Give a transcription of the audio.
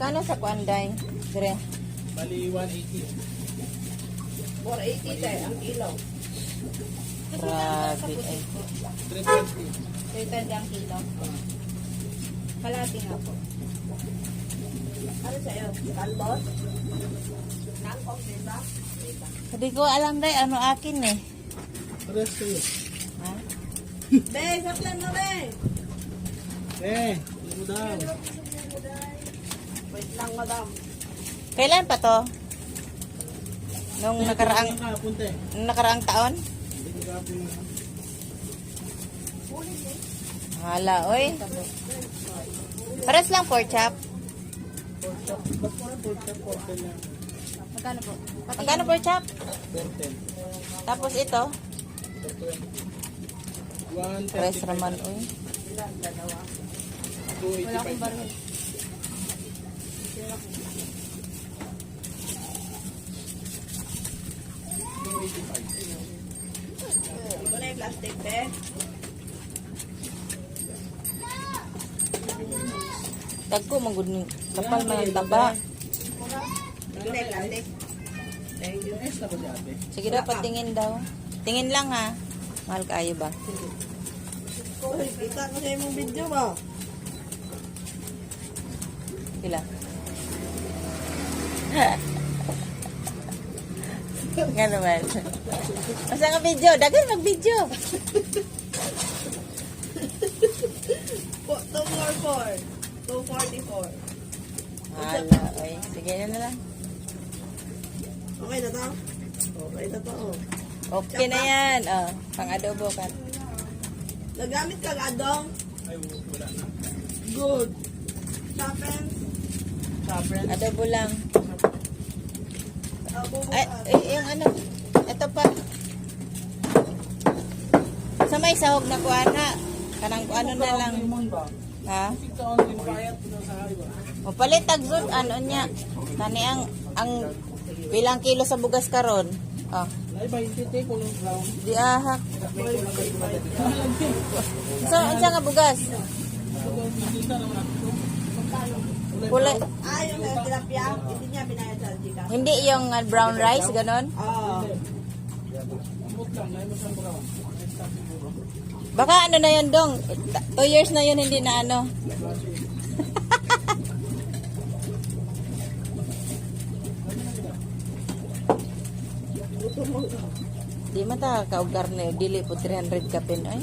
Kano sa kuanday? Dire. Bali 180. 480 tayo ang kilo. Grabe ay. 320. 320 ang kilo. Kalati nga po. Ano sa'yo? Kalbos? Nangkong din ba? Hindi ko alam day ano akin eh. Pares kayo. Ha? Be, saplan mo be! Hindi mo daw. Wait lang madam. Kailan pa to? Nung nakaraang Punte. taon? Hindi ko kapin. Hala, oy. Pares lang pork chop. Ba't mo na pork chop, pork lang. Magkano po? Magkano pork chop? 410. Tapos ito, 420. pares raman, oy. Ilan? Dalawa. 285. Wala akong baril. Ito na yung plastic be. Dagko magud ni kapal man ang taba. Ito na yung plastic. Thank you. Ayos na ba si ate? Sige dapat tingin daw. Tingin lang ha. Mahal kayo ba? Uy, kita ko sa imong video ba? Pila? Nga naman. Masa nga video? Dagan mag-video. 244. Hala, oy. Sige na lang. Okay na to? Okay na to. Oh. Okay na yan. Oh, pang-adobo ka. Nagamit ka adong? Ay, wala na. Good. Chapen? Chapen. Adobo lang. Abo mo Ay, yung ano. Ito pa. Sa may sahog na kuana. Kanang kuano na lang. ba? Ha? Kita on din payat na sa iba. Mapalit tagzon ano niya. Kani ang bilang kilo sa bugas karon. Oh, Ay, 20 te ko lang brown. di ahak. Sa nga bugas? Kulay. Ah, yung tilapia, hindi niya binayad sa Gcash. Hindi yung brown rice ganon. Oo. Ambot lang, lahat mo sa brown. Extra siguro. Baka ano na yun dong. 2 years na yun hindi na ano. Di mata kaugar na yun. Dili po 300 kapin ay.